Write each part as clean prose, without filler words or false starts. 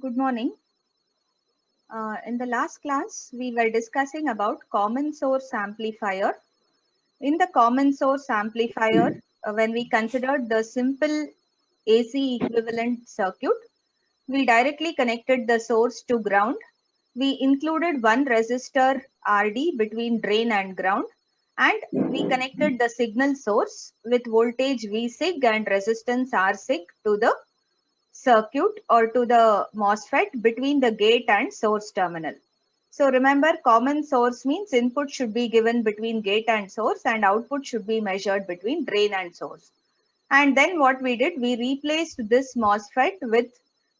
Good morning. In the last class, we were discussing about common source amplifier. In the common source amplifier, when we considered the simple AC equivalent circuit, we directly connected the source to ground. We included one resistor RD between drain and ground, and we connected the signal source with voltage Vsig and resistance Rsig to the circuit or to the MOSFET between the gate and source terminal. So remember, common source means input should be given between gate and source and output should be measured between drain and source. And then what we did, we replaced this MOSFET with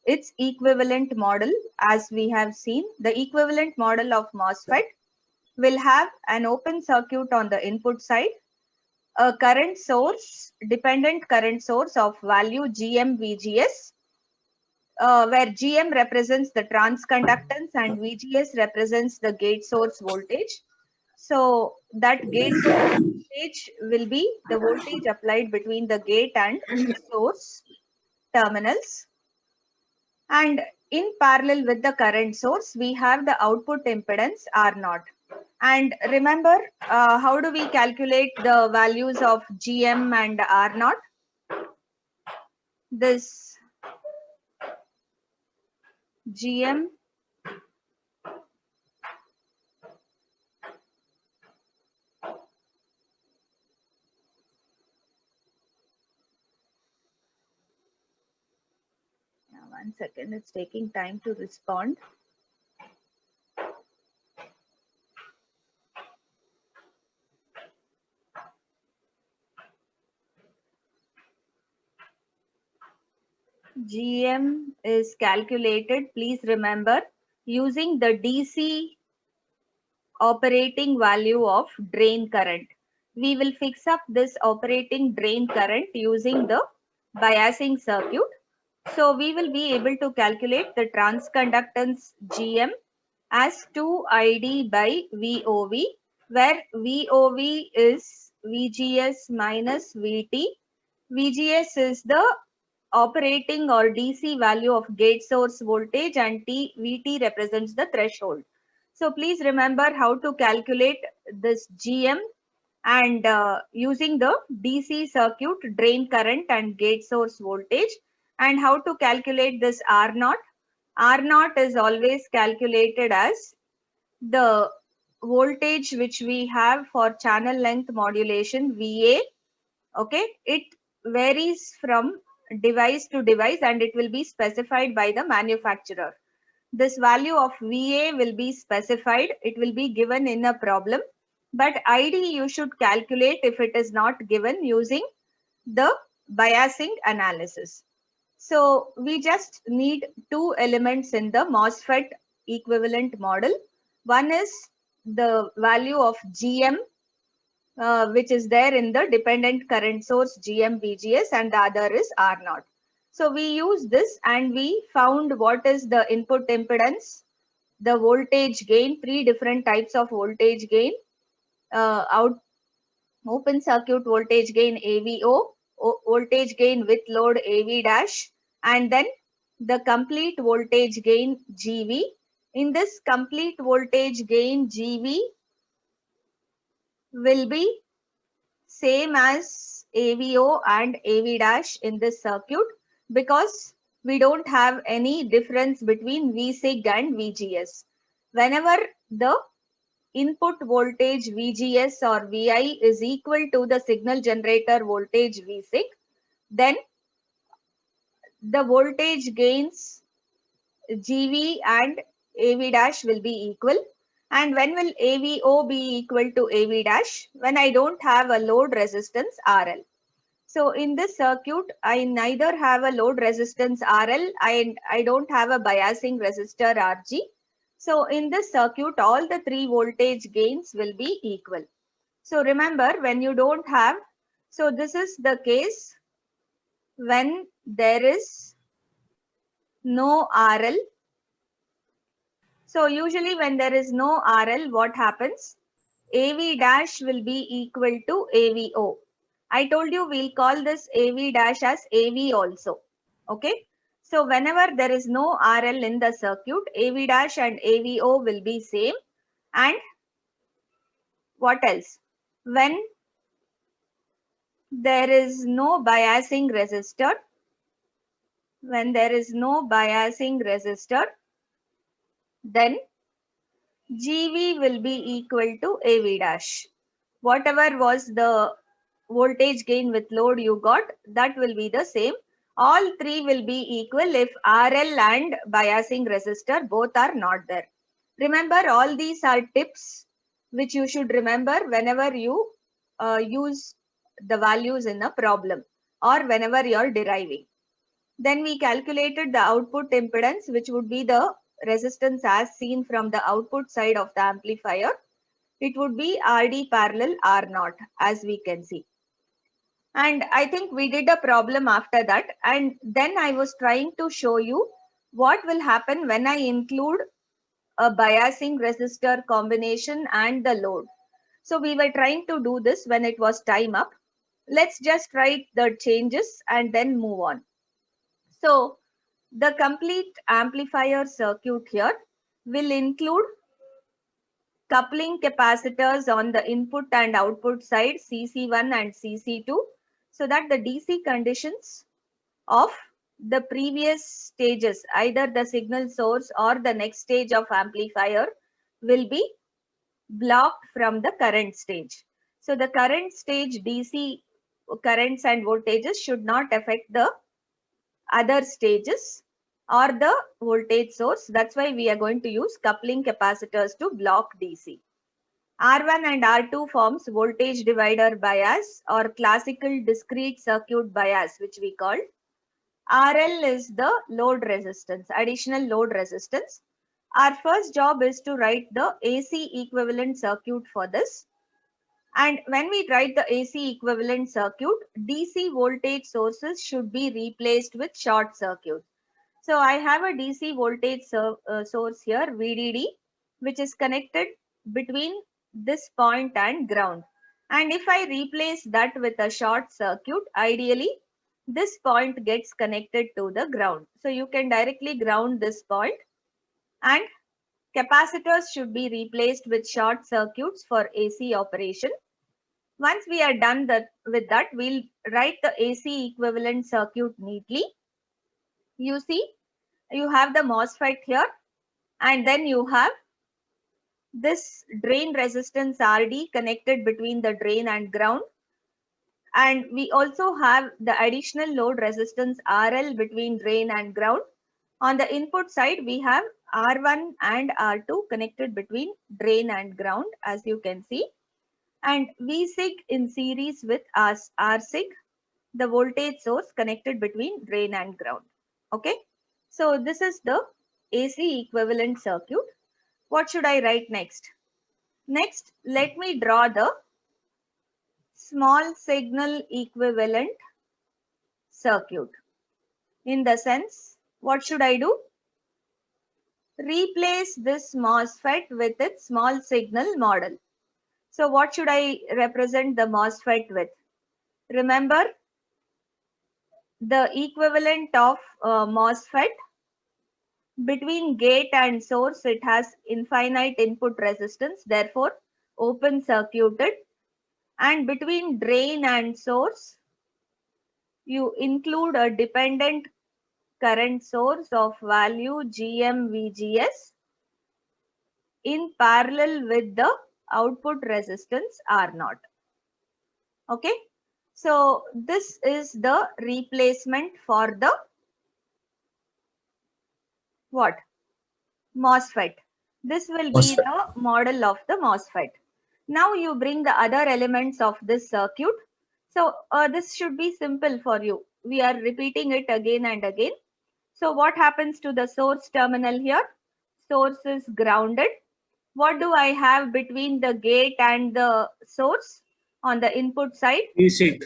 its equivalent model. As we have seen, the equivalent model of MOSFET will have an open circuit on the input side, a current source, dependent current source of value GM VGS, where GM represents the transconductance and VGS represents the gate source voltage. So that gate source voltage will be the voltage applied between the gate and source terminals. And in parallel with the current source, we have the output impedance R0. And remember, how do we calculate the values of GM and R0? This GM one second, it's taking time to respond. GM is calculated, please remember, using the DC operating value of drain current. We will fix up this operating drain current using the biasing circuit. So we will be able to calculate the transconductance GM as 2ID by VOV, where VOV is VGS minus VT. VGS is the operating or DC value of gate source voltage and VT represents the threshold. So please remember how to calculate this GM and using the DC circuit drain current and gate source voltage, and how to calculate this R0. R0 is always calculated as the voltage which we have for channel length modulation VA. Okay, it varies from device to device and it will be specified by the manufacturer. This value of VA will be specified, it will be given in a problem, but ID you should calculate if it is not given using the biasing analysis. So we just need two elements in the MOSFET equivalent model. One is the value of GM, which is there in the dependent current source GM VGS, and the other is R0. So we use this and we found what is the input impedance, the voltage gain, three different types of voltage gain, open circuit voltage gain AVO, voltage gain with load AV dash, and then the complete voltage gain GV. In this complete voltage gain GV will be same as AVO and AV dash in this circuit because we don't have any difference between Vsig and VGS. Whenever the input voltage VGS or VI is equal to the signal generator voltage Vsig, then the voltage gains GV and AV dash will be equal. And when will AVO be equal to AV dash? When I don't have a load resistance RL. So in this circuit, I neither have a load resistance RL and I don't have a biasing resistor RG. So in this circuit, all the three voltage gains will be equal. So remember, when you don't have, so this is the case when there is no RL. So usually when there is no RL, what happens? AV dash will be equal to AVO. I told you we'll call this AV dash as AV also. Okay. So whenever there is no RL in the circuit, AV dash and AVO will be same. And what else? When there is no biasing resistor, then GV will be equal to AV dash. Whatever was the voltage gain with load you got, that will be the same. All three will be equal if RL and biasing resistor both are not there. Remember, all these are tips which you should remember whenever you use the values in a problem or whenever you are deriving. Then we calculated the output impedance, which would be the resistance as seen from the output side of the amplifier. It would be RD parallel R0, as we can see. And I think we did a problem after that. And then I was trying to show you what will happen when I include a biasing resistor combination and the load. So we were trying to do this when it was time up. Let's just write the changes and then move on. So the complete amplifier circuit here will include coupling capacitors on the input and output side, CC1 and CC2, so that the DC conditions of the previous stages, either the signal source or the next stage of amplifier, will be blocked from the current stage. So the current stage DC currents and voltages should not affect the other stages or the voltage source. That's why we are going to use coupling capacitors to block DC. R1 and R2 forms voltage divider bias or classical discrete circuit bias, which we call. RL is the load resistance, additional load resistance. Our first job is to write the AC equivalent circuit for this. And when we write the AC equivalent circuit, DC voltage sources should be replaced with short circuit. So I have a DC voltage source here, VDD, which is connected between this point and ground. And if I replace that with a short circuit, ideally, this point gets connected to the ground. So you can directly ground this point, and capacitors should be replaced with short circuits for AC operation. Once we are done with that, we'll write the AC equivalent circuit neatly. You see, you have the MOSFET here, and then you have this drain resistance RD connected between the drain and ground. And we also have the additional load resistance RL between drain and ground. On the input side, we have R1 and R2 connected between drain and ground, as you can see. And VSIG in series with RSIG, the voltage source connected between drain and ground. Okay. So this is the AC equivalent circuit. What should I write next? Next, let me draw the small signal equivalent circuit. In the sense, what should I do? Replace this MOSFET with its small signal model. So what should I represent the MOSFET with? Remember, the equivalent of MOSFET, between gate and source, it has infinite input resistance, therefore open circuited. And between drain and source, you include a dependent current source of value GMVGS in parallel with the output resistance R0. Okay. So this is the replacement for the what? MOSFET. This will be MOSFET. the model of the MOSFET. Now you bring the other elements of this circuit. So this should be simple for you. We are repeating it again and again. So what happens to the source terminal here? Source is grounded. What do I have between the gate and the source on the input side? VSIG.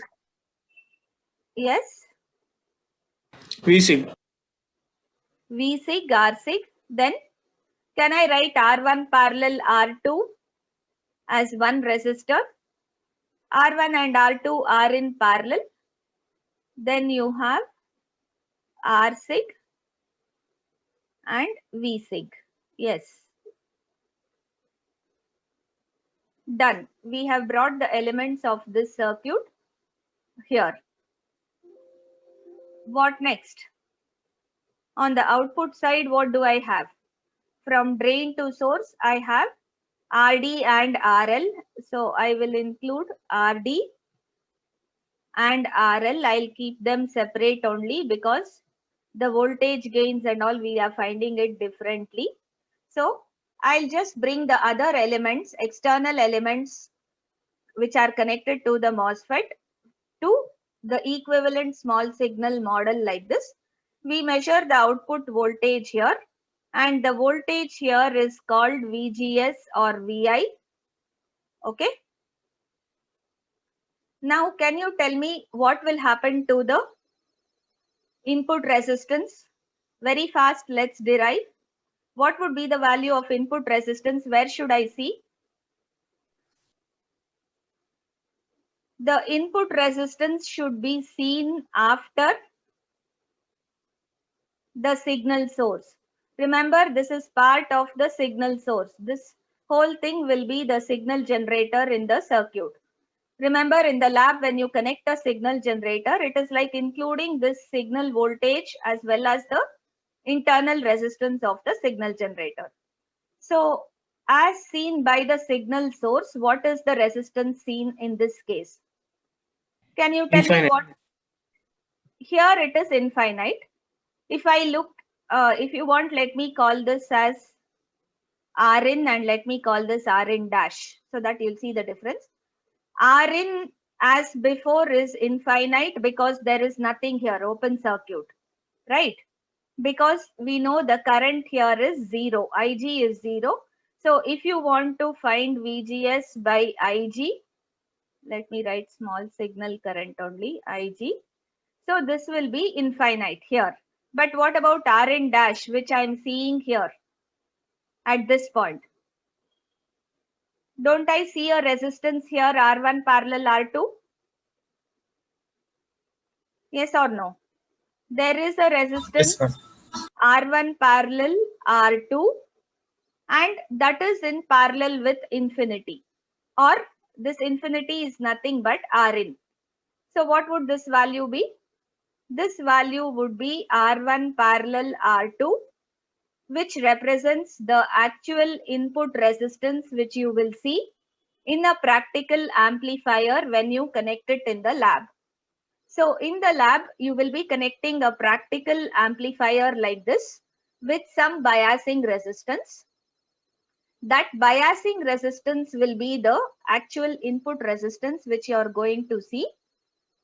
Yes. VSIG. VSIG, RSIG. Then can I write R1 parallel R2 as one resistor? R1 and R2 are in parallel. Then you have RSIG and Vsig. Yes. Done. We have brought the elements of this circuit here. What next? On the output side, what do I have? From drain to source, I have RD and RL. So I will include RD and RL. I'll keep them separate only because the voltage gains and all, we are finding it differently. So I'll just bring the other elements, external elements, which are connected to the MOSFET to the equivalent small signal model like this. We measure the output voltage here, and the voltage here is called VGS or VI. Okay. Now, can you tell me what will happen to the input resistance? Very fast, let's derive. What would be the value of input resistance? Where should I see? The input resistance should be seen after the signal source. Remember, this is part of the signal source. This whole thing will be the signal generator in the circuit. Remember, in the lab, when you connect a signal generator, it is like including this signal voltage as well as the internal resistance of the signal generator. So, as seen by the signal source, what is the resistance seen in this case? Can you tell me what? Here it is infinite. If I look, if you want, let me call this as Rin and let me call this Rin dash so that you'll see the difference. Rin as before is infinite because there is nothing here, open circuit, right? Because we know the current here is 0, Ig is 0. So if you want to find VGS by Ig, let me write small signal current only, Ig. So this will be infinite here. But what about Rin dash, which I am seeing here at this point? Don't I see a resistance here, R1 parallel R2? Yes or no? There is a resistance R1 parallel R2, and that is in parallel with infinity, or this infinity is nothing but Rin. So what would this value be? This value would be R1 parallel R2, which represents the actual input resistance which you will see in a practical amplifier when you connect it in the lab. So in the lab, you will be connecting a practical amplifier like this with some biasing resistance. That biasing resistance will be the actual input resistance which you are going to see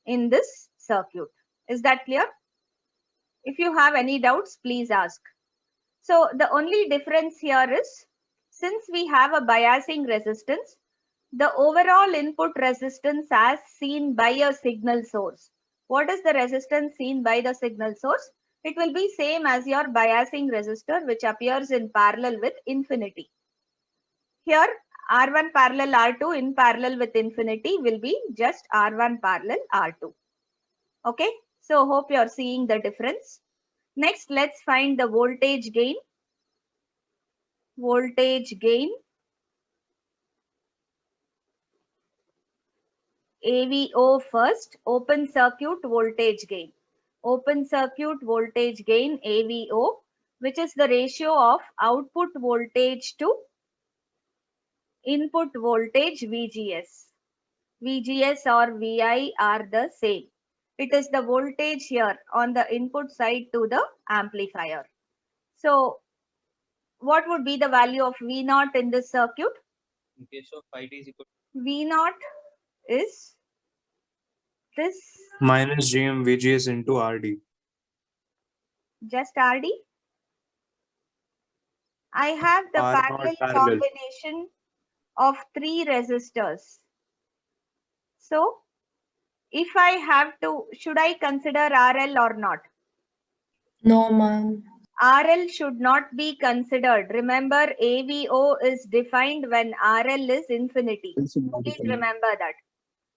in this circuit. Is that clear? If you have any doubts, please ask. So the only difference here is, since we have a biasing resistance, the overall input resistance as seen by a signal source. What is the resistance seen by the signal source? It will be same as your biasing resistor, which appears in parallel with infinity. Here R1 parallel R2 in parallel with infinity will be just R1 parallel R2. Okay, so hope you are seeing the difference. Next, let's find the voltage gain. Voltage gain, AVO first, open circuit voltage gain. Open circuit voltage gain, AVO, which is the ratio of output voltage to input voltage, VGS. VGS or VI are the same. It is the voltage here on the input side to the amplifier. So what would be the value of V0 in this circuit? In case of IT is equal V0 is this minus GM VGS into RD. just RD. I have the parallel combination of 3 resistors. So if I have to, should I consider RL or not? No, ma'am. RL should not be considered. Remember, AVO is defined when RL is infinity. Please remember that.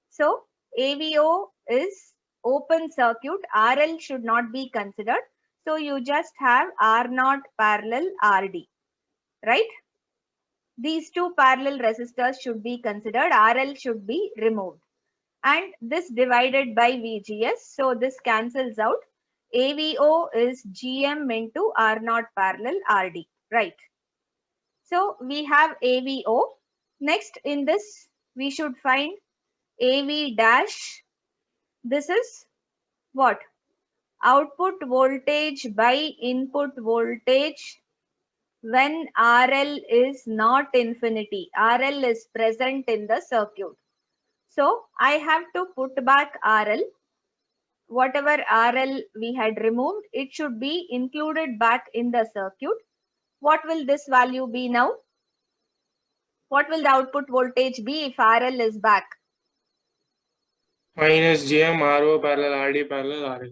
So AVO is open circuit. RL should not be considered. So you just have R naught parallel RD, right? These two parallel resistors should be considered. RL should be removed. And this divided by VGS. So this cancels out. AVO is GM into R naught parallel RD, right? So we have AVO. Next in this, we should find AV dash. This is what? Output voltage by input voltage when RL is not infinity. RL is present in the circuit. So I have to put back RL. Whatever RL we had removed, it should be included back in the circuit. What will this value be now? What will the output voltage be if RL is back? Minus GM RO parallel RD parallel RL.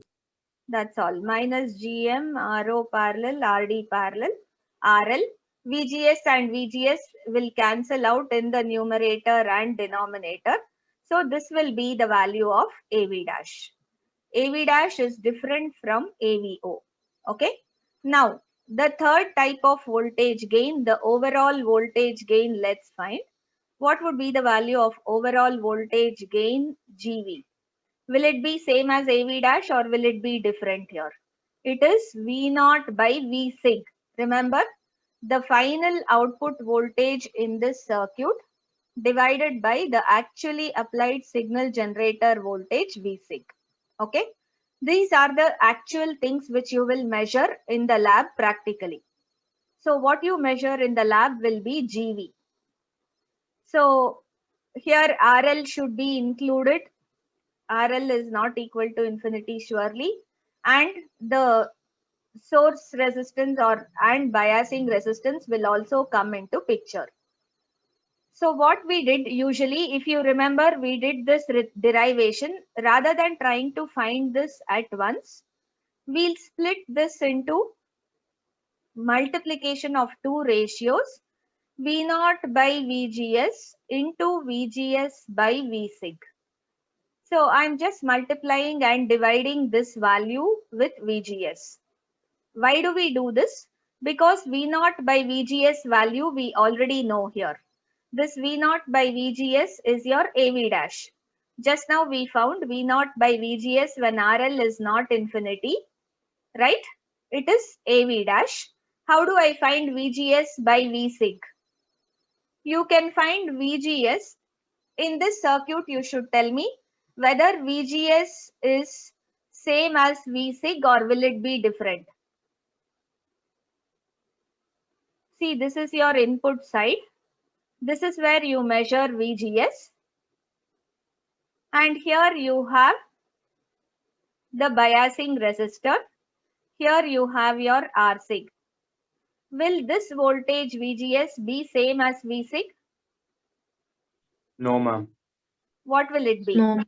That's all. Minus GM RO parallel RD parallel RL. VGS and VGS will cancel out in the numerator and denominator. So this will be the value of AV dash. AV dash is different from AVO. Okay. Now, the third type of voltage gain, the overall voltage gain, let's find. What would be the value of overall voltage gain GV? Will it be same as AV dash or will it be different here? It is V naught by V sig. Remember, the final output voltage in this circuit divided by the actually applied signal generator voltage V sig. Okay. These are the actual things which you will measure in the lab practically. So what you measure in the lab will be GV. So here RL should be included. RL is not equal to infinity surely, and the source resistance and biasing resistance will also come into picture. So what we did usually, if you remember, we did this derivation rather than trying to find this at once. We'll split this into multiplication of two ratios, V naught by VGS into VGS by V sig. So I'm just multiplying and dividing this value with VGS. Why do we do this? Because V naught by VGS value we already know here. This V naught by VGS is your AV dash. Just now we found V naught by VGS when RL is not infinity, right? It is AV dash. How do I find VGS by V sig? You can find VGS in this circuit. You should tell me whether VGS is same as V sig or will it be different. See, this is your input side. This is where you measure VGS. And here you have the biasing resistor. Here you have your R sig. Will this voltage VGS be same as V sig? No, ma'am. What will it be? No.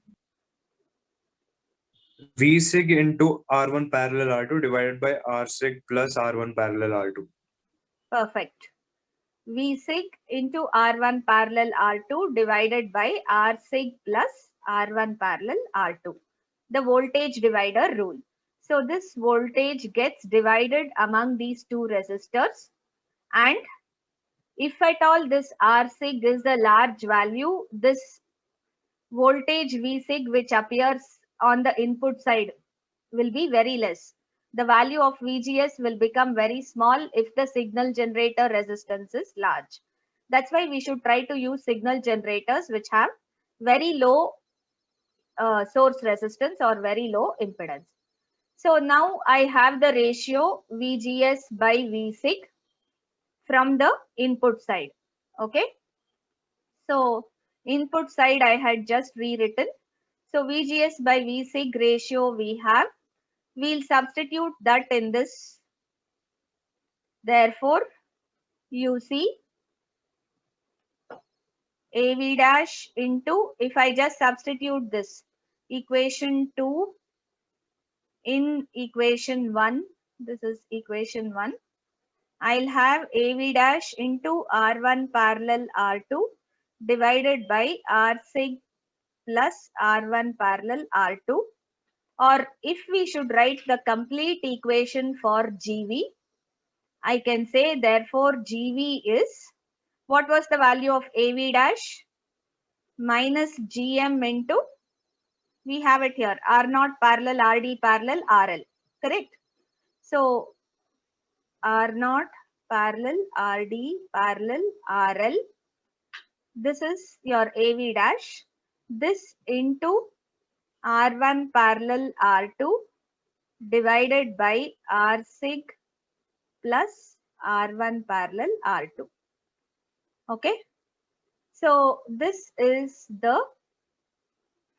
V sig into R1 parallel R2 divided by R sig plus R1 parallel R2. Perfect. V sig into R1 parallel R2 divided by R sig plus R1 parallel R2. The voltage divider rule. So this voltage gets divided among these two resistors, and if at all this R sig is a large value, this voltage V sig which appears on the input side will be very less. The value of VGS will become very small if the signal generator resistance is large. That's why we should try to use signal generators which have very low source resistance or very low impedance. So now I have the ratio VGS by V sig from the input side. Okay. So input side I had just rewritten. So VGS by V sig ratio we have. We'll substitute that in this. Therefore, you see AV dash into, if I just substitute this equation 2 in equation 1, this is equation 1, I'll have AV dash into R1 parallel R2 divided by R sig plus R1 parallel R2. Or if we should write the complete equation for GV, I can say therefore GV is, what was the value of AV dash? Minus GM into, we have it here, R0 parallel RD parallel RL, correct? So R0 parallel RD parallel RL, this is your AV dash, this into R1 parallel R2 divided by R sig plus R1 parallel R2. Okay. So this is the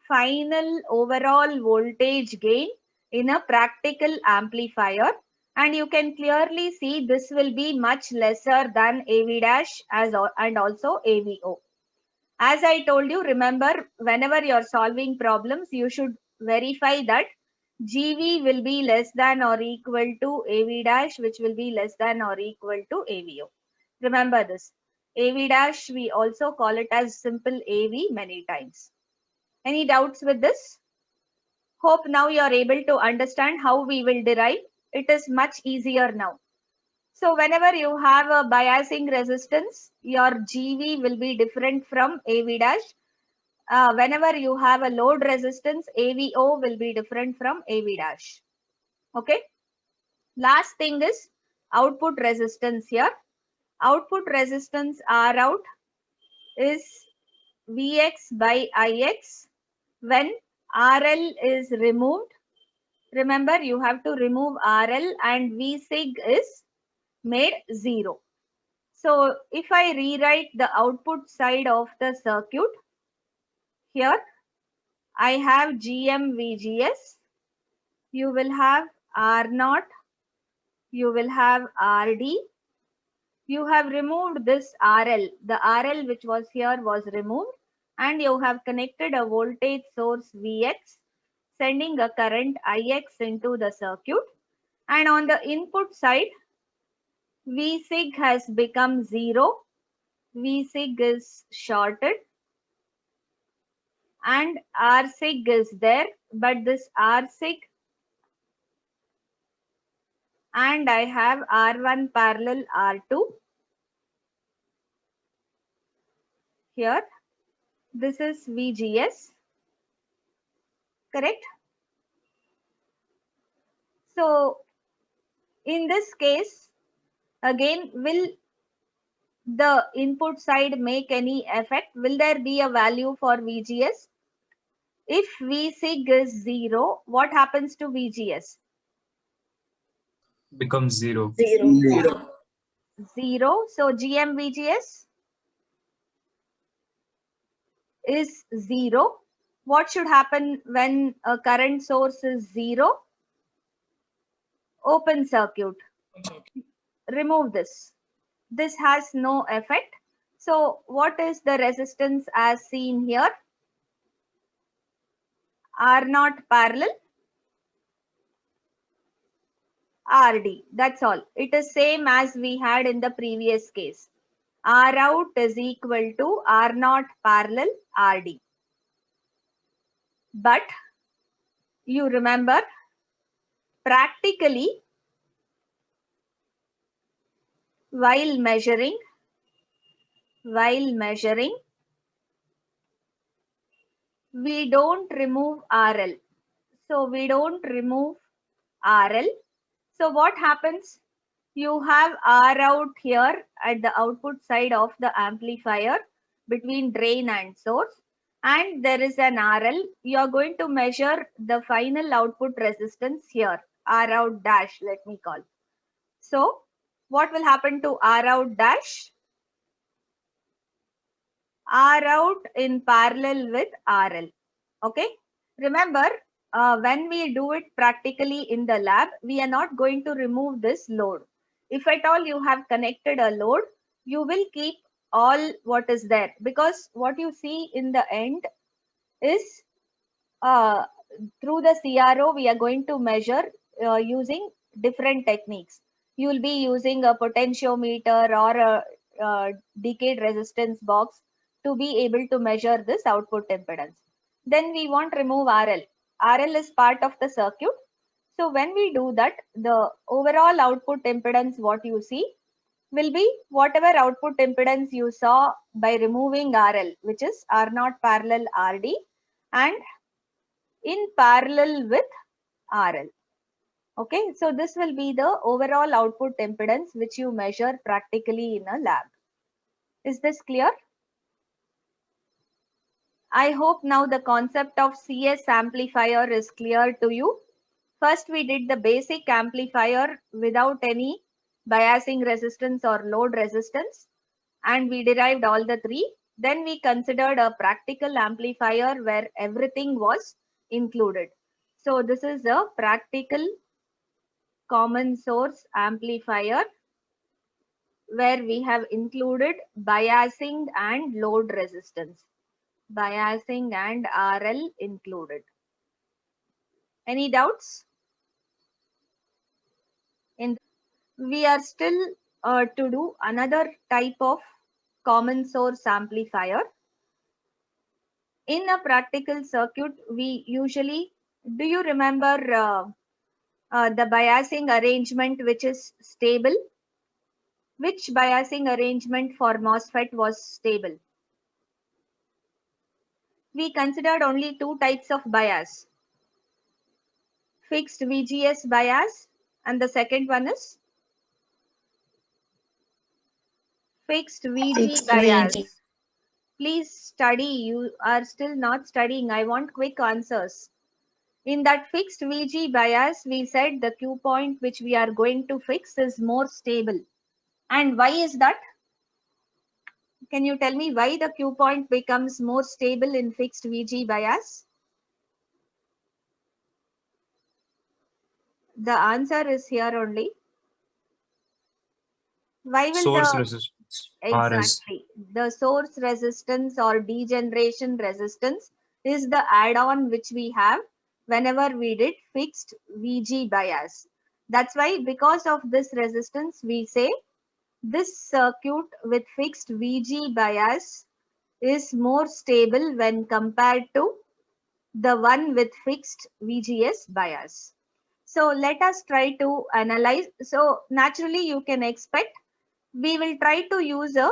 final overall voltage gain in a practical amplifier. And you can clearly see this will be much lesser than AV dash and also AVO. As I told you, remember, whenever you're solving problems, you should verify that GV will be less than or equal to AV dash, which will be less than or equal to AVO. Remember this. AV dash, we also call it as simple AV many times. Any doubts with this? Hope now you are able to understand how we will derive. It is much easier now. So whenever you have a biasing resistance, your GV will be different from AV dash. Whenever you have a load resistance, AVO will be different from AV dash. Okay. Last thing is output resistance here. Output resistance R out is Vx by Ix when RL is removed. Remember, you have to remove RL and V sig is made 0. So if I rewrite the output side of the circuit, here I have GM VGS, you will have R0, you will have RD, you have removed this RL, the RL which was here was removed, and you have connected a voltage source Vx, sending a current Ix into the circuit, and on the input side, V sig has become 0, V sig is shorted, and R sig is there, but this R sig, and I have R1 parallel R2 here. This is VGS, correct? So in this case, again, will the input side make any effect? Will there be a value for VGS? If V sig is 0, what happens to VGS? Becomes 0. 0. 0. So GM VGS is 0. What should happen when a current source is 0? Open circuit. Remove this. This has no effect. So what is the resistance as seen here? R0 parallel RD. That's all. It is same as we had in the previous case. R out is equal to R0 parallel RD. But you remember, practically, while measuring, we don't remove RL. So we don't remove RL. So what happens? You have R out here at the output side of the amplifier between drain and source, and there is an RL. You are going to measure the final output resistance here, R out dash, let me call. So what will happen to R out dash? R out in parallel with RL. Okay. Remember, when we do it practically in the lab, we are not going to remove this load. If at all you have connected a load, you will keep all what is there, because what you see in the end is through the CRO, we are going to measure using different techniques. You will be using a potentiometer or a decayed resistance box to be able to measure this output impedance. Then we won't remove RL. RL is part of the circuit. So when we do that, the overall output impedance, what you see, will be whatever output impedance you saw by removing RL, which is R0 parallel RD and in parallel with RL. Okay, so this will be the overall output impedance which you measure practically in a lab. Is this clear? I hope now the concept of CS amplifier is clear to you. First, we did the basic amplifier without any biasing resistance or load resistance, and we derived all the three. Then we considered a practical amplifier where everything was included. So this is a practical common source amplifier where we have included biasing and load resistance. Biasing and RL included. Any doubts? We are still to do another type of common source amplifier. In a practical circuit, we usually, do you remember the biasing arrangement which is stable? Which biasing arrangement for MOSFET was stable? We considered only two types of bias. Fixed VGS bias and the second one is fixed VG Fixed bias. VG. Please study. You are still not studying. I want quick answers. In that fixed VG bias, we said the Q point which we are going to fix is more stable. And why is that? Can you tell me why the Q point becomes more stable in fixed VG bias? The answer is here only. Why will Source the resistance. RS. exactly the source resistance or degeneration resistance is the add-on which we have whenever we did fixed VG bias. That's why because of this resistance we say this circuit with fixed VG bias is more stable when compared to the one with fixed VGS bias. So let us try to analyze. So naturally you can expect we will try to use a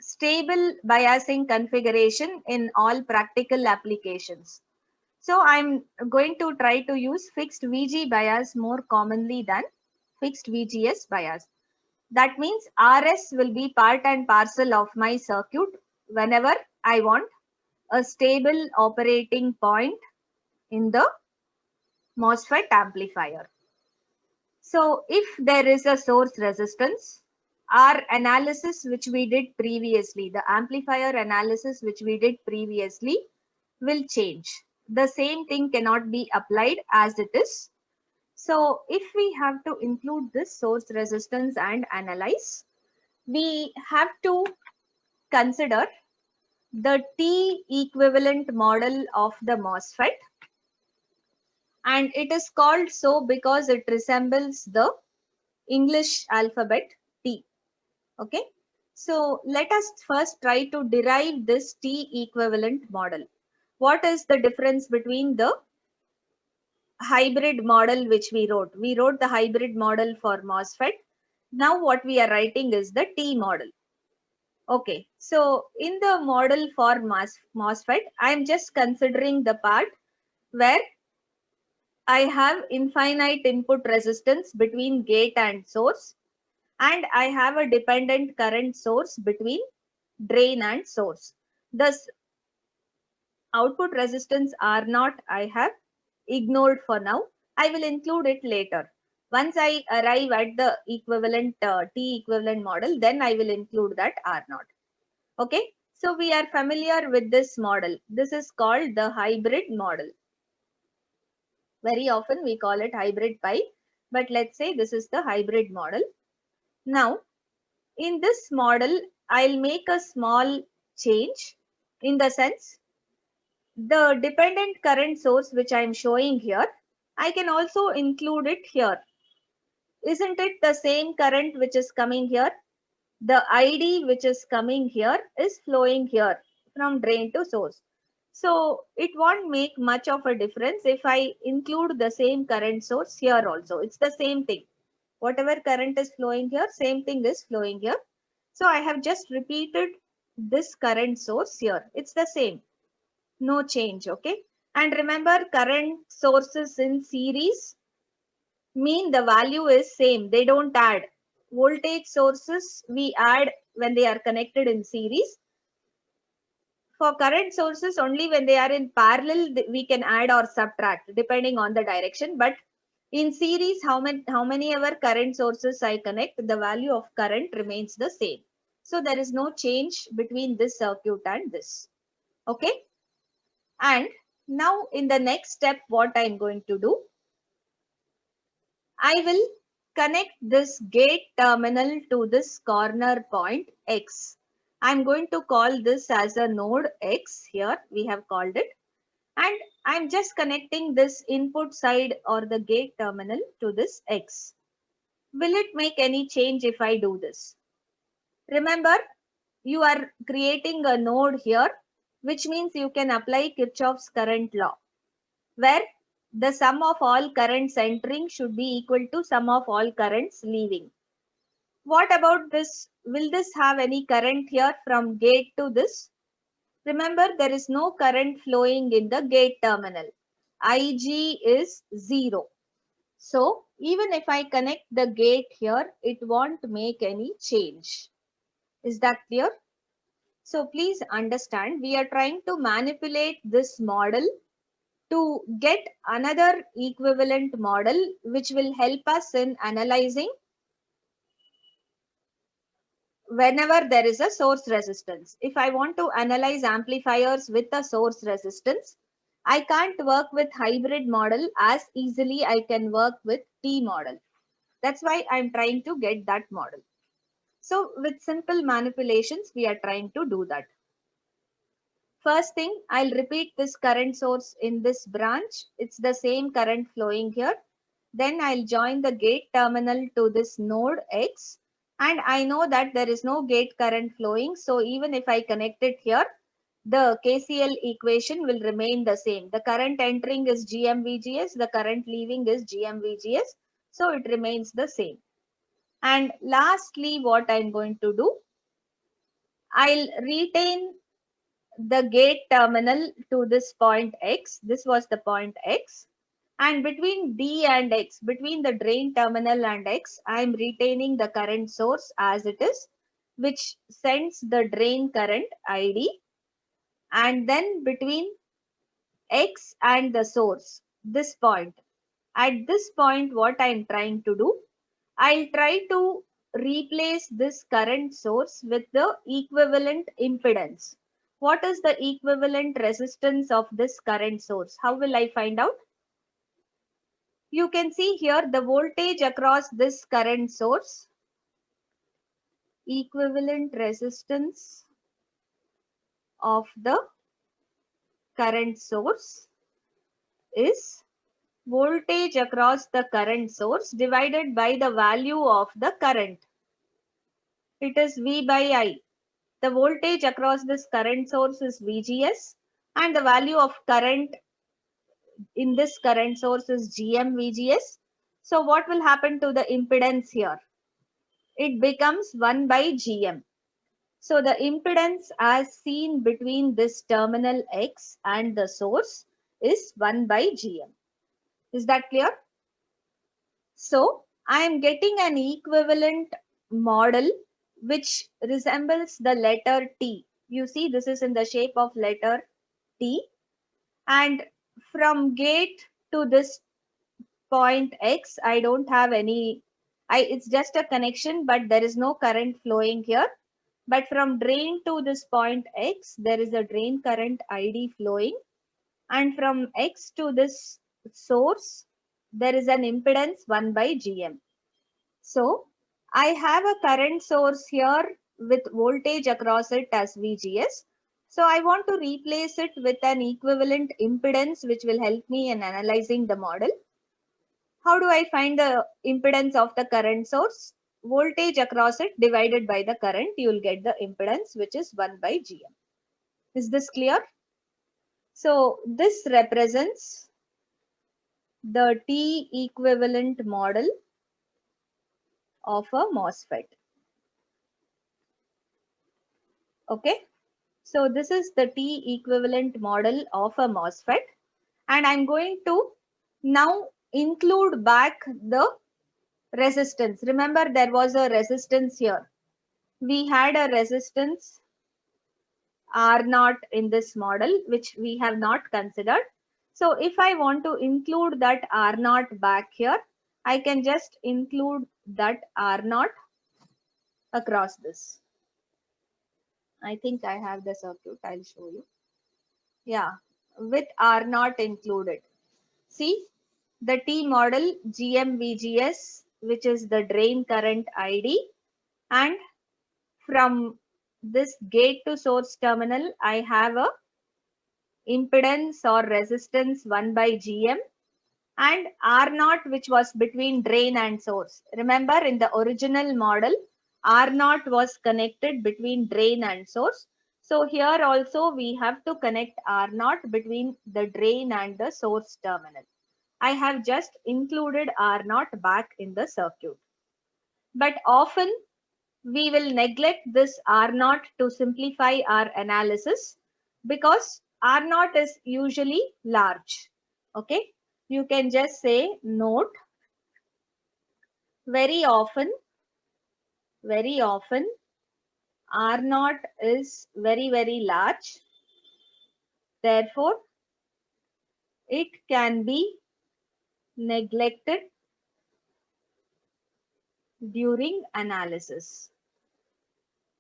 stable biasing configuration in all practical applications. So I'm going to try to use fixed VG bias more commonly than fixed VGS bias. That means RS will be part and parcel of my circuit whenever I want a stable operating point in the MOSFET amplifier. So if there is a source resistance, our analysis which we did previously, the amplifier analysis which we did previously will change. The same thing cannot be applied as it is. So if we have to include this source resistance and analyze, we have to consider the T equivalent model of the MOSFET. And it is called so because it resembles the English alphabet T. Okay. So let us first try to derive this T equivalent model. What is the difference between the hybrid model which we wrote? We wrote the hybrid model for MOSFET. Now what we are writing is the T model. Okay. So in the model for MOSFET, I am just considering the part where I have infinite input resistance between gate and source, and I have a dependent current source between drain and source. Thus, output resistance R0 I have ignored for now. I will include it later. Once I arrive at the equivalent T equivalent model, then I will include that R0. Okay, so we are familiar with this model. This is called the hybrid model. Very often we call it hybrid pi, but let's say this is the hybrid model. Now, in this model, I'll make a small change in the sense the dependent current source which I am showing here, I can also include it here. Isn't it the same current which is coming here? The ID which is coming here is flowing here from drain to source. So it won't make much of a difference if I include the same current source here also. It's the same thing. Whatever current is flowing here, same thing is flowing here. So I have just repeated this current source here. It's the same. No change, okay? And remember, current sources in series mean the value is same. They don't add. Voltage sources we add when they are connected in series. For current sources, only when they are in parallel, we can add or subtract depending on the direction. But in series, how many ever current sources I connect, the value of current remains the same. So there is no change between this circuit and this. Okay. And now in the next step, what I'm going to do, I will connect this gate terminal to this corner point X. I'm going to call this as a node X here. We have called it. And I'm just connecting this input side or the gate terminal to this X. Will it make any change if I do this? Remember, you are creating a node here, which means you can apply Kirchhoff's current law, where the sum of all currents entering should be equal to sum of all currents leaving. What about this? Will this have any current here from gate to this? Remember, there is no current flowing in the gate terminal. Ig is 0. So even if I connect the gate here, it won't make any change. Is that clear? So please understand, we are trying to manipulate this model to get another equivalent model which will help us in analyzing whenever there is a source resistance. If I want to analyze amplifiers with a source resistance, I can't work with hybrid model as easily I can work with T model. That's why I'm trying to get that model. So with simple manipulations, we are trying to do that. First thing, I'll repeat this current source in this branch. It's the same current flowing here. Then I'll join the gate terminal to this node X. And I know that there is no gate current flowing. So even if I connect it here, the KCL equation will remain the same. The current entering is GMVGS. The current leaving is GMVGS. So it remains the same. And lastly, what I'm going to do, I'll retain the gate terminal to this point X. This was the point X. And between D and X, between the drain terminal and X, I am retaining the current source as it is, which sends the drain current ID. And then between X and the source, this point. At this point, what I am trying to do, I'll try to replace this current source with the equivalent impedance. What is the equivalent resistance of this current source? How will I find out? You can see here the voltage across this current source, equivalent resistance of the current source is voltage across the current source divided by the value of the current. It is V by I. The voltage across this current source is VGS and the value of current in this current source is GMVGS. So what will happen to the impedance here? It becomes 1 by GM. So the impedance as seen between this terminal X and the source is 1 by GM. Is that clear? So I am getting an equivalent model which resembles the letter T. You see this is in the shape of letter T. And from gate to this point X, I don't have any, it's just a connection, but there is no current flowing here. But from drain to this point X, there is a drain current ID flowing. And from X to this source, there is an impedance 1 by GM. So I have a current source here with voltage across it as VGS. So I want to replace it with an equivalent impedance which will help me in analyzing the model. How do I find the impedance of the current source? Voltage across it divided by the current, you will get the impedance which is 1 by GM. Is this clear? So this represents the T equivalent model of a MOSFET. Okay. So this is the T equivalent model of a MOSFET. And I'm going to now include back the resistance. Remember, there was a resistance here. We had a resistance R0 in this model, which we have not considered. So if I want to include that R0 back here, I can just include that R0 across this. I think I have the circuit. I'll show you. Yeah, with R0 included. See, the T model GMVGS, which is the drain current ID, and from this gate to source terminal, I have a impedance or resistance 1 by GM and R0, which was between drain and source. Remember, in the original model, R0 was connected between drain and source. So here also we have to connect R0 between the drain and the source terminal. I have just included R0 back in the circuit. But often we will neglect this R0 to simplify our analysis because R0 is usually large. Okay, you can just say note, very often R0 is very large. Therefore, it can be neglected during analysis.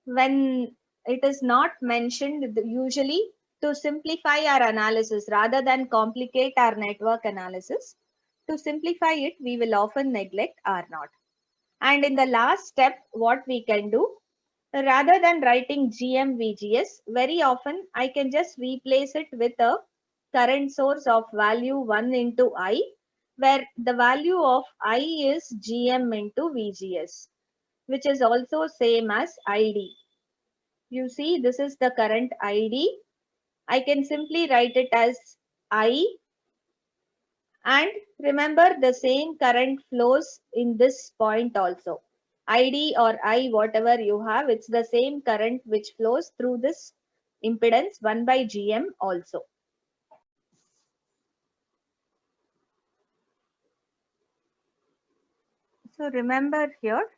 When it is not mentioned, usually to simplify our analysis rather than complicate our network analysis, to simplify it, we will often neglect R0. And in the last step, what we can do, rather than writing GMVGS, very often I can just replace it with a current source of value 1 into I, where the value of I is GM into VGS, which is also same as ID. You see, this is the current ID. I can simply write it as I. And remember, the same current flows in this point also. ID or I, whatever you have, it's the same current which flows through this impedance 1 by GM also. So remember here,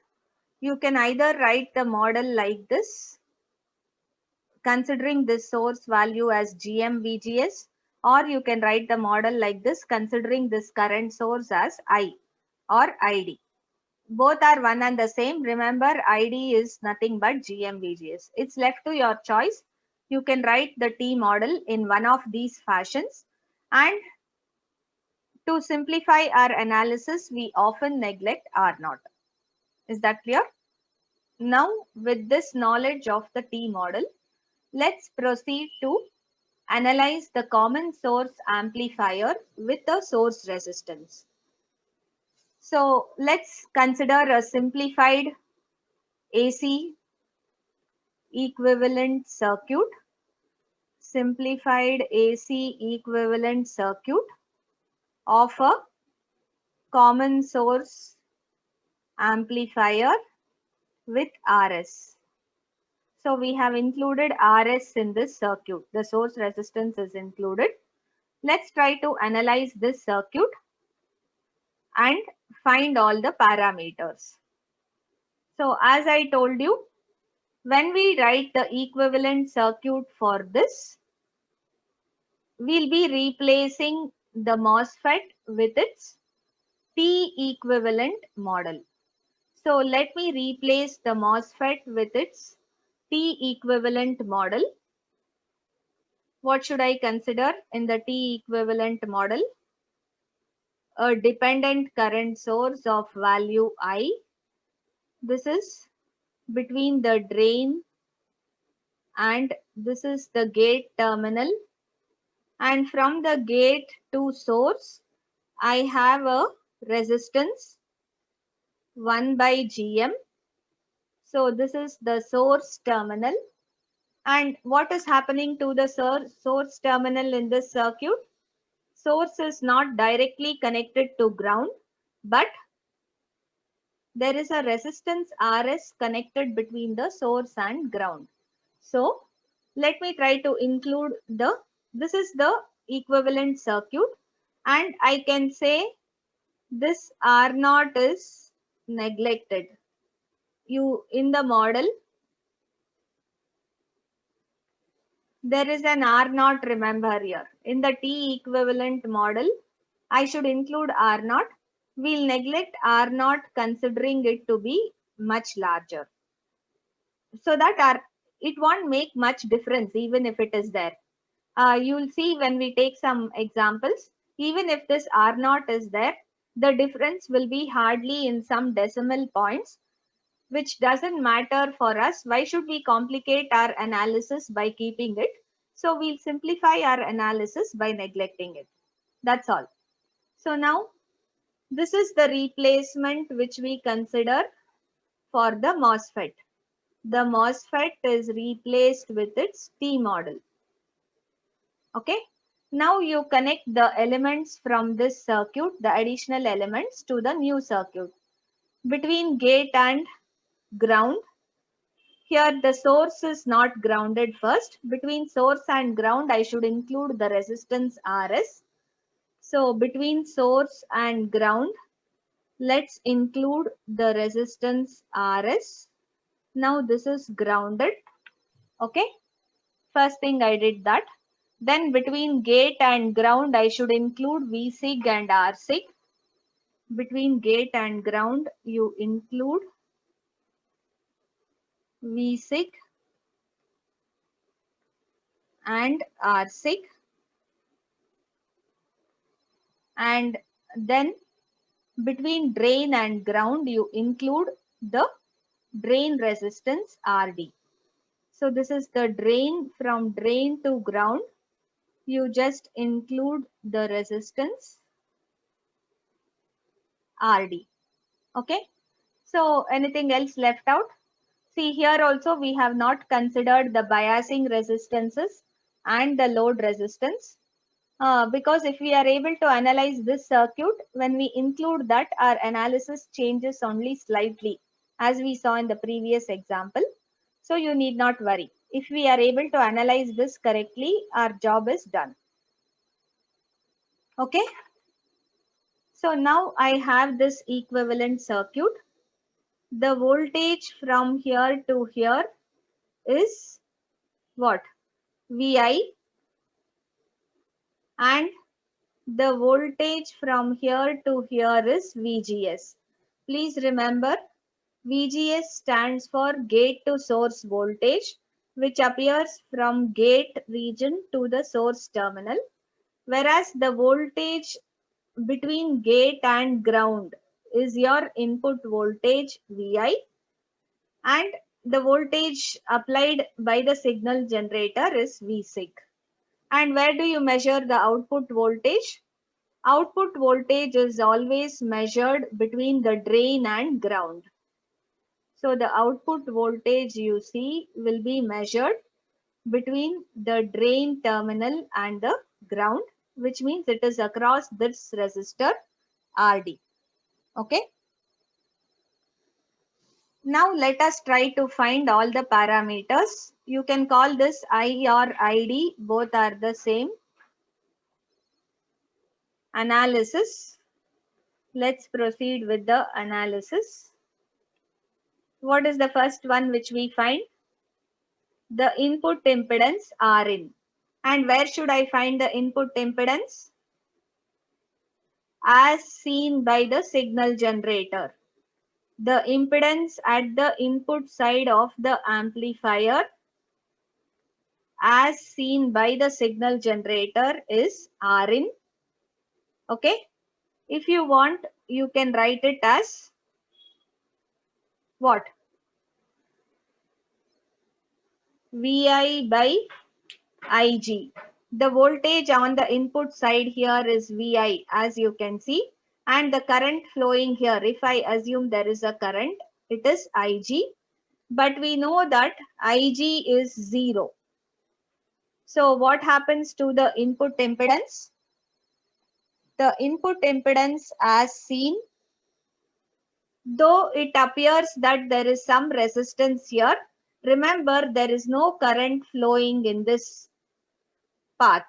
you can either write the model like this, considering this source value as GMVGS, or you can write the model like this, considering this current source as I or ID. Both are one and the same. Remember, ID is nothing but GMVGS. It's left to your choice. You can write the T model in one of these fashions. And to simplify our analysis, we often neglect R0. Is that clear? Now, with this knowledge of the T model, let's proceed to analyze the common source amplifier with the source resistance. So let's consider a simplified AC equivalent circuit. Simplified AC equivalent circuit of a common source amplifier with RS. So we have included RS in this circuit. The source resistance is included. Let's try to analyze this circuit and find all the parameters. So as I told you, when we write the equivalent circuit for this, we'll be replacing the MOSFET with its T equivalent model. So let me replace the MOSFET with its T equivalent model. What should I consider in the T equivalent model? A dependent current source of value I. This is between the drain and this is the gate terminal. And from the gate to source, I have a resistance 1 by GM. So this is the source terminal And what is happening to the source terminal in this circuit? Source is not directly connected to ground, but there is a resistance Rs connected between the source and ground. So let me try to include this is the equivalent circuit, and I can say this R0 is neglected. In the model, there is an R0, remember here. In the T equivalent model, I should include R0. We'll neglect R0 considering it to be much larger. So that it won't make much difference even if it is there. You'll see when we take some examples, even if this R0 is there, the difference will be hardly in some decimal points, which doesn't matter for us. Why should we complicate our analysis by keeping it? So we'll simplify our analysis by neglecting it. That's all. So now this is the replacement which we consider for the MOSFET. The MOSFET is replaced with its T model. Okay. Now you connect the elements from this circuit, the additional elements, to the new circuit. Between gate and ground, here the source is not grounded first. Between source and ground, I should include the resistance Rs. So between source and ground, let's include the resistance Rs. Now this is grounded. Okay. First thing I did that. Then between gate and ground, I should include Vsig and Rsig. Between gate and ground, you include Vsig and Rsig. And then between drain and ground, you include the drain resistance Rd. So this is the drain. From drain to ground, you just include the resistance Rd. Okay. So anything else left out? See, here also we have not considered the biasing resistances and the load resistance. Because if we are able to analyze this circuit, when we include that, our analysis changes only slightly, as we saw in the previous example. So you need not worry. If we are able to analyze this correctly, our job is done. Okay. So now I have this equivalent circuit. The voltage from here to here is what? Vi, and the voltage from here to here is VGS. Please remember, VGS stands for gate to source voltage, which appears from gate region to the source terminal, whereas the voltage between gate and ground is your input voltage Vi, and the voltage applied by the signal generator is Vsig. And where do you measure the output voltage? Output voltage is always measured between the drain and ground. So the output voltage you see will be measured between the drain terminal and the ground, which means it is across this resistor Rd. Okay. Now let us try to find all the parameters. You can call this I or Id, both are the same. Analysis. Let's proceed with the analysis. What is the first one which we find? The input impedance Rin. And where should I find the input impedance? As seen by the signal generator. The impedance at the input side of the amplifier as seen by the signal generator is Rin. Okay. If you want, you can write it as what? Vi by Ig. The voltage on the input side here is Vi, as you can see, and the current flowing here, if I assume there is a current, it is Ig, but we know that Ig is 0. So what happens to the input impedance? The input impedance as seen, though it appears that there is some resistance here, remember there is no current flowing in this path.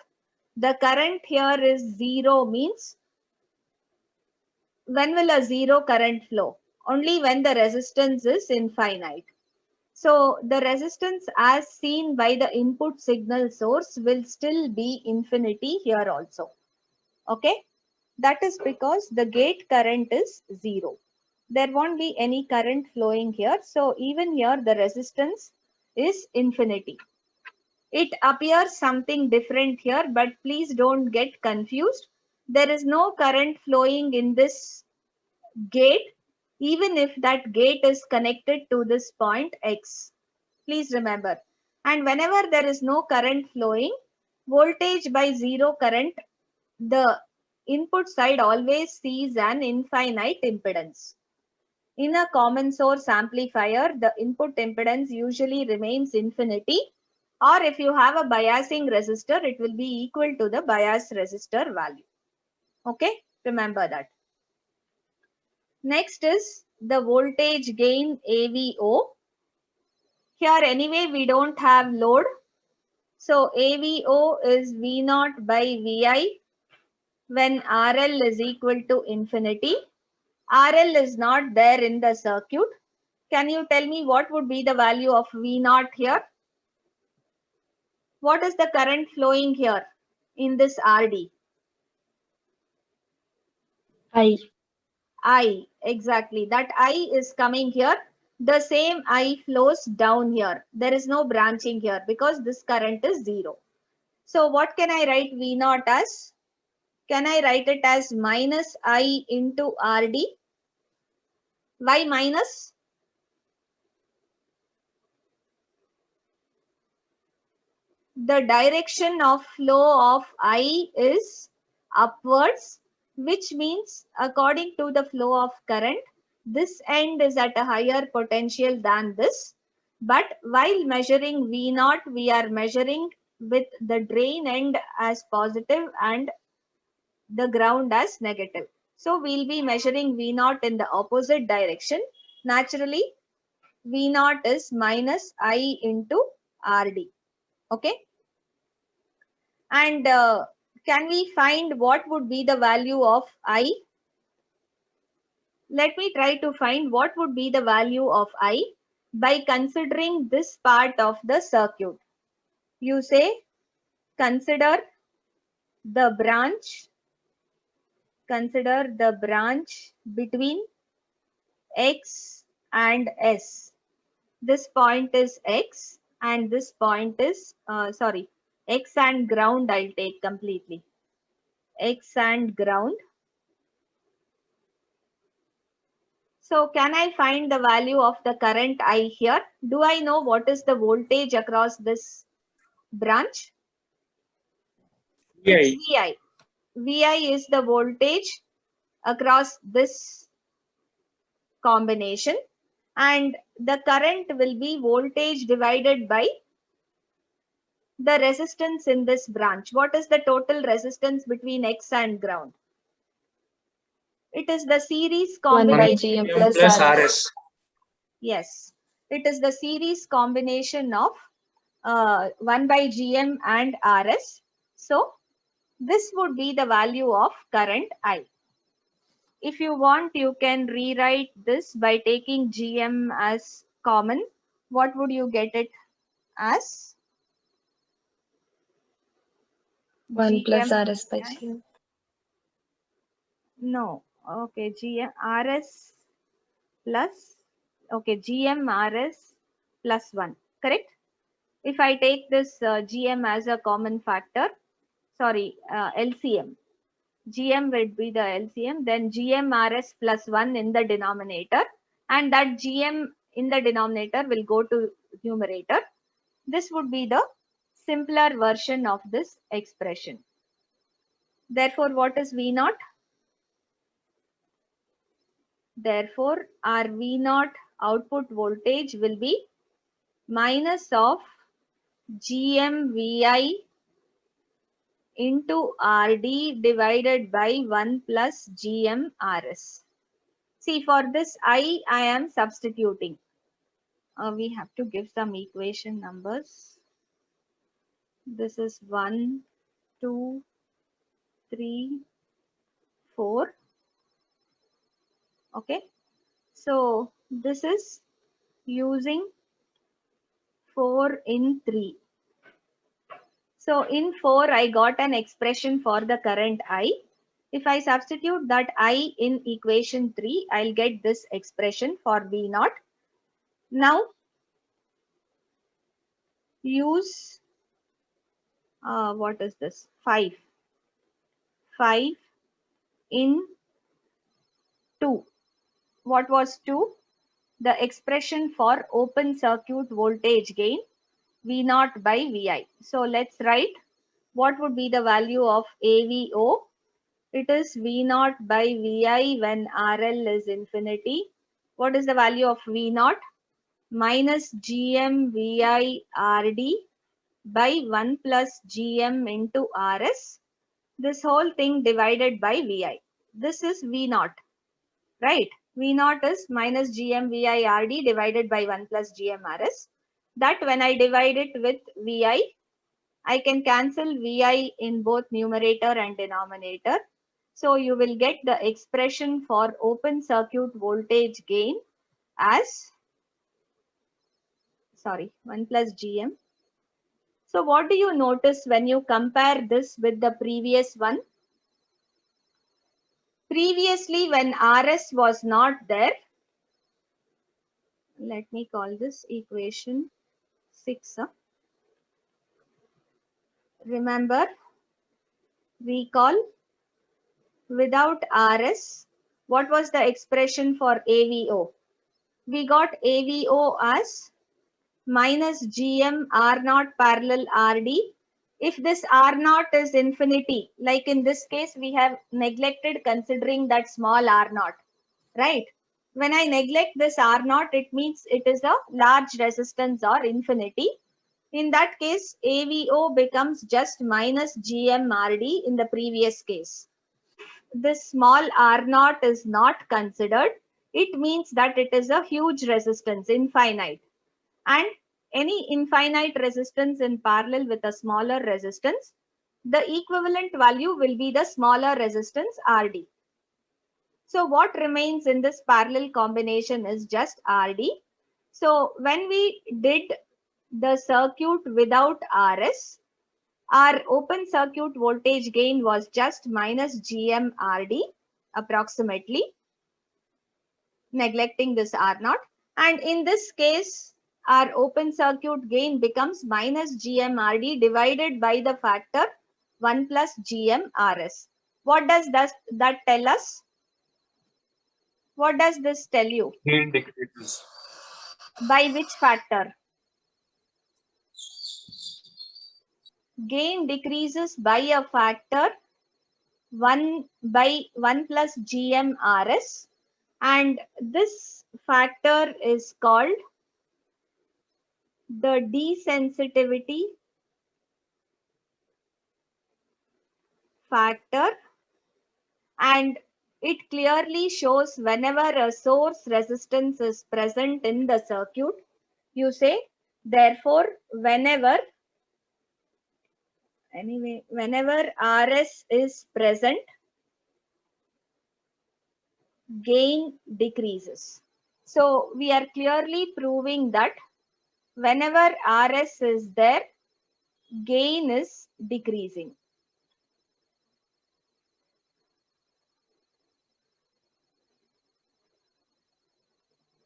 The current here is 0 means when will a 0 current flow? Only when the resistance is infinite. So the resistance as seen by the input signal source will still be infinity here also. Okay, that is because the gate current is 0. There won't be any current flowing here. So even here the resistance is infinity. It appears something different here, but please don't get confused. There is no current flowing in this gate, even if that gate is connected to this point X. Please remember. And whenever there is no current flowing, voltage by 0 current, the input side always sees an infinite impedance. In a common source amplifier, the input impedance usually remains infinity, or if you have a biasing resistor, it will be equal to the bias resistor value. Okay, remember that. Next is the voltage gain AVO. Here anyway we don't have load. So AVO is V0 by Vi when RL is equal to infinity. RL is not there in the circuit. Can you tell me what would be the value of V0 here? What is the current flowing here in this RD? I, exactly. That I is coming here. The same I flows down here. There is no branching here because this current is 0. So what can I write V0 as? Can I write it as minus I into RD? Why minus? The direction of flow of I is upwards, which means according to the flow of current, this end is at a higher potential than this. But while measuring V0, we are measuring with the drain end as positive and the ground as negative. So we'll be measuring V0 in the opposite direction. Naturally, V0 is minus I into RD. Okay. And can we find what would be the value of I? Let me try to find what would be the value of I by considering this part of the circuit. You say consider the branch between X and S. This point is X and this point is, X and ground I'll take completely. X and ground. So can I find the value of the current I here? Do I know what is the voltage across this branch? Vi. It's Vi. Vi is the voltage across this combination, and the current will be voltage divided by the resistance in this branch. What is the total resistance between X and ground? It is the series 1 by combination. GM M plus plus RS. RS. Yes, it is the series combination of 1 by GM and RS. So this would be the value of current I. If you want, you can rewrite this by taking GM as common. What would you get it as? 1 plus GM, RS by GM. no, okay, GM RS plus, okay, GM RS plus 1, correct? If I take this GM as a common factor, LCM, GM would be the LCM, then GM RS plus 1 in the denominator, and that GM in the denominator will go to numerator. This would be the simpler version of this expression. Therefore, what is V0? Therefore, our V0 output voltage will be minus of GM Vi into RD divided by 1 plus GM RS. See, for this I am substituting. We have to give some equation numbers. This is 1, 2, 3, 4. Okay. So this is using 4 in 3. So in 4, I got an expression for the current I. If I substitute that I in equation 3, I'll get this expression for V0. Now use, what is this? 5. 5 in 2. What was 2? The expression for open circuit voltage gain V0 by Vi. So let's write what would be the value of AVO. It is V0 by Vi when RL is infinity. What is the value of V0? Minus GM Vi RD by 1 plus GM into RS. This whole thing divided by Vi. This is V0, right? V0 is minus GM Vi RD divided by 1 plus GM RS. That when I divide it with Vi, I can cancel Vi in both numerator and denominator. So you will get the expression for open circuit voltage gain as, 1 plus GM. So what do you notice when you compare this with the previous one? Previously, when RS was not there, let me call this equation 6. Remember, recall, without RS, what was the expression for AVO? We got AVO as minus GM R0 parallel RD. If this R0 is infinity, like in this case, we have neglected considering that small R0, right? When I neglect this R0, it means it is a large resistance or infinity. In that case, AVO becomes just minus GM RD in the previous case. This small R0 is not considered. It means that it is a huge resistance, infinite. And any infinite resistance in parallel with a smaller resistance, the equivalent value will be the smaller resistance RD. So what remains in this parallel combination is just RD. So when we did the circuit without RS, our open circuit voltage gain was just minus GM RD approximately, neglecting this R0. And in this case, our open circuit gain becomes minus GM RD divided by the factor 1 plus GM RS. What does that tell us? What does this tell you? Gain decreases. By which factor? Gain decreases by a factor 1 by 1 plus GM RS, and this factor is called the desensitivity factor, and it clearly shows whenever a source resistance is present in the circuit, you say, therefore, whenever RS is present, gain decreases. So we are clearly proving that whenever RS is there, gain is decreasing.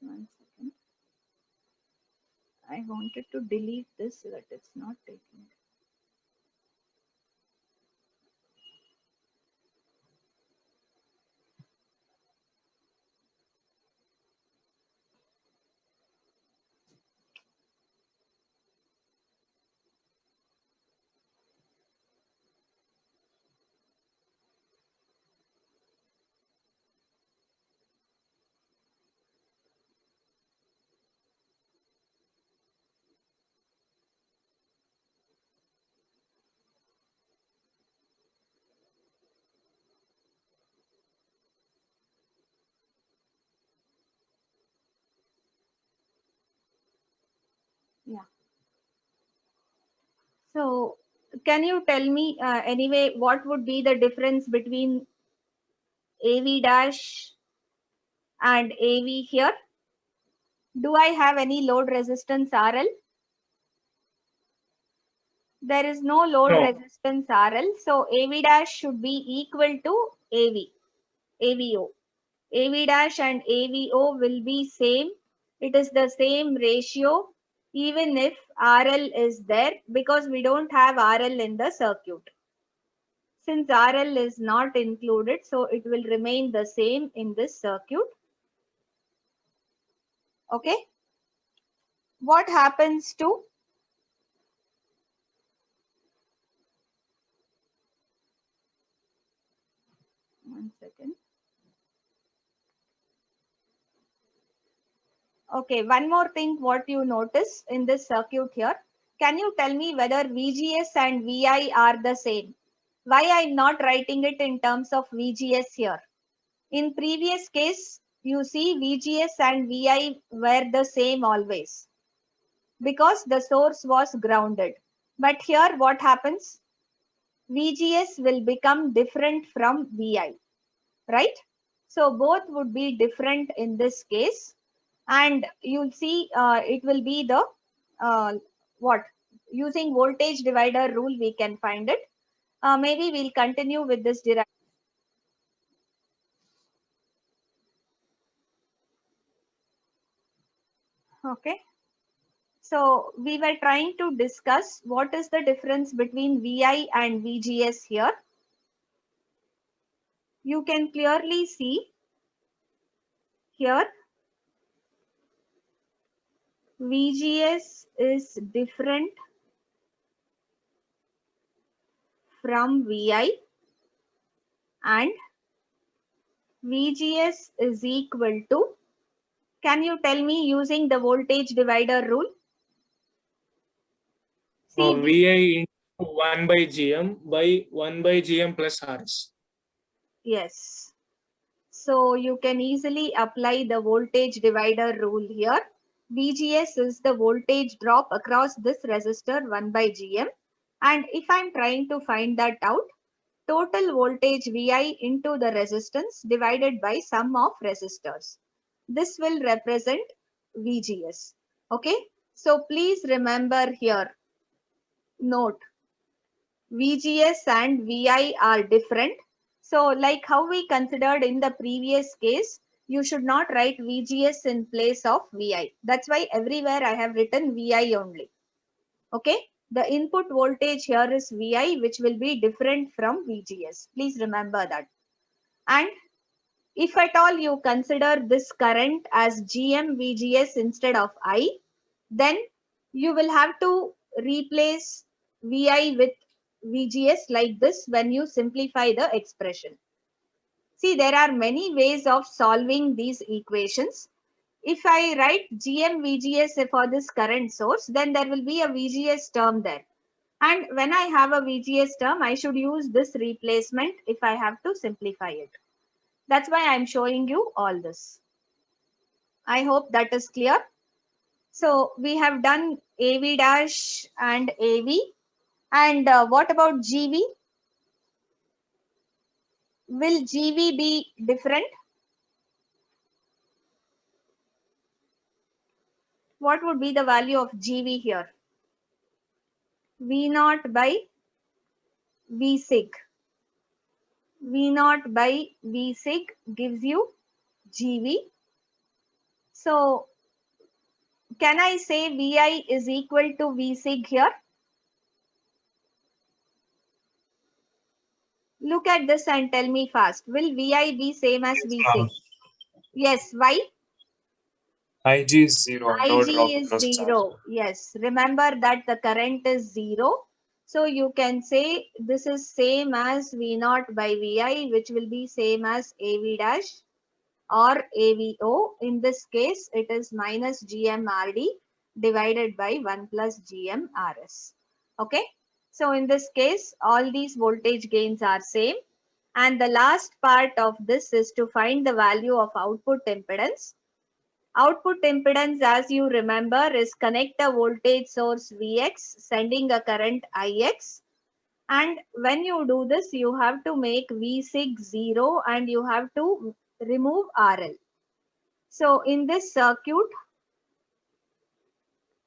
One second. I wanted to delete this, but it's not taking it. Yeah. So can you tell me anyway, what would be the difference between AV dash and AV here? Do I have any load resistance RL? There is no load No. resistance RL. So AV dash should be equal to AVO. AV dash and AVO will be same. It is the same ratio even if RL is there, because we don't have RL in the circuit. Since RL is not included, so it will remain the same in this circuit. Okay. What happens to one second. Okay, one more thing what you notice in this circuit here. Can you tell me whether VGS and VI are the same? Why I'm not writing it in terms of VGS here? In previous case, you see VGS and VI were the same always because the source was grounded. But here what happens? VGS will become different from VI, right? So both would be different in this case. And you'll see it will be the what? Using voltage divider rule, we can find it. Maybe we'll continue with this derivation. Okay. So we were trying to discuss what is the difference between VI and VGS here. You can clearly see here VGS is different from VI and VGS is equal to, can you tell me using the voltage divider rule? See, VI into 1 by GM by 1 by GM plus RS. yes. So you can easily apply the voltage divider rule here. VGS is the voltage drop across this resistor 1 by GM. And if I'm trying to find that out, total voltage VI into the resistance divided by sum of resistors. This will represent VGS. Okay. So please remember here, note, VGS and VI are different. So like how we considered in the previous case, you should not write VGS in place of VI. That's why everywhere I have written VI only. Okay. The input voltage here is VI, which will be different from VGS. Please remember that. And if at all you consider this current as GM VGS instead of I, then you will have to replace VI with VGS like this when you simplify the expression. See, there are many ways of solving these equations. If I write GM VGS for this current source, then there will be a VGS term there. And when I have a VGS term, I should use this replacement if I have to simplify it. That's why I'm showing you all this. I hope that is clear. So we have done AV dash and AV. And what about GV? Will GV be different? What would be the value of GV here? V0 by V sig. V0 by V sig gives you GV. So can I say VI is equal to V sig here? Look at this and tell me fast. Will VI be same as V sig? Yes. Why? IG is 0. No IG drop is across 0. Yes. Remember that the current is 0. So you can say this is same as V0 by VI, which will be same as AV dash or AVO. In this case, it is minus GMRD divided by 1 plus GMRS. Okay. So in this case, all these voltage gains are same. And the last part of this is to find the value of output impedance. Output impedance, as you remember, is connect a voltage source Vx sending a current Ix. And when you do this, you have to make V6 0 and you have to remove RL. So in this circuit,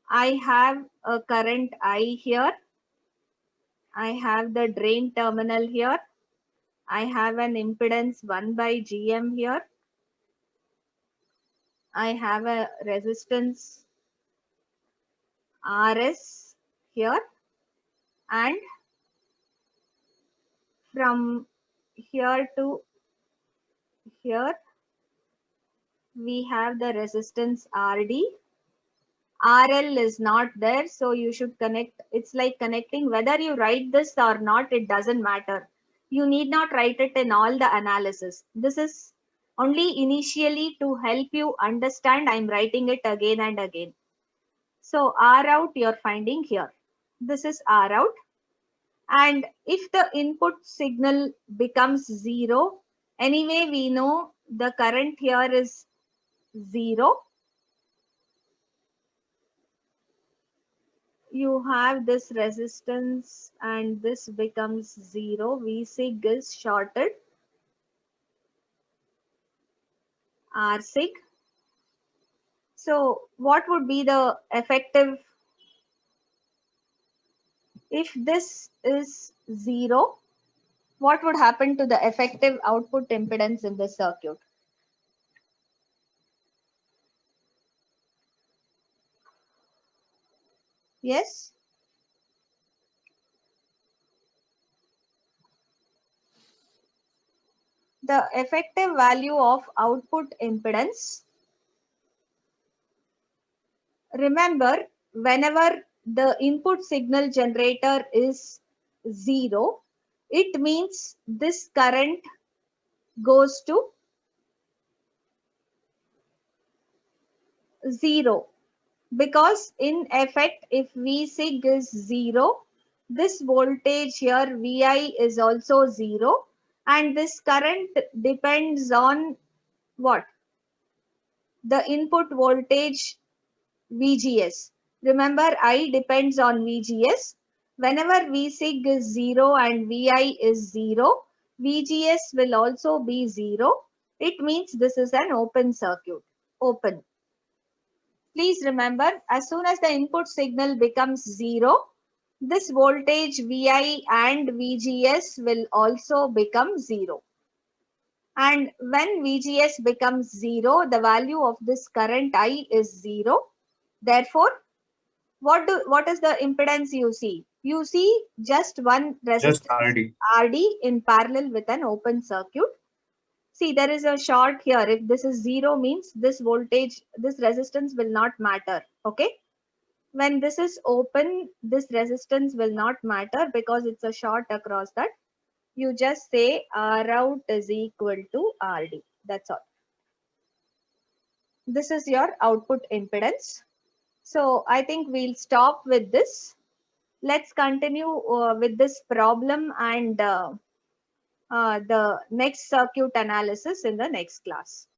I have a current I here. I have the drain terminal here. I have an impedance 1 by Gm here. I have a resistance Rs here, and from here to here we have the resistance Rd. RL is not there, so you should connect. It's like connecting, whether you write this or not, it doesn't matter. You need not write it in all the analysis. This is only initially to help you understand. I'm writing it again and again. So R out you're finding here. This is R out. And if the input signal becomes 0, anyway, we know the current here is 0. You have this resistance and this becomes 0. Vsig is shorted. Rsig. So what would be the effective? If this is 0, what would happen to the effective output impedance in this circuit? Yes? The effective value of output impedance. Remember, whenever the input signal generator is 0, it means this current goes to 0, because in effect, if Vsig is 0, this voltage here Vi is also 0, and this current depends on what? The input voltage VGS. Remember, I depends on VGS. Whenever Vsig is 0 and Vi is 0, VGS will also be 0. It means this is an open circuit. Open. Please remember, as soon as the input signal becomes 0, this voltage Vi and VGS will also become 0. And when VGS becomes 0, the value of this current I is 0. Therefore, what is the impedance you see? You see just one Just resistance RD. RD in parallel with an open circuit. See, there is a short here. If this is 0, means this voltage, this resistance will not matter. Okay. When this is open, this resistance will not matter because it's a short across that. You just say R out is equal to RD. That's all. This is your output impedance. So I think we'll stop with this. Let's continue with this problem and the next circuit analysis in the next class.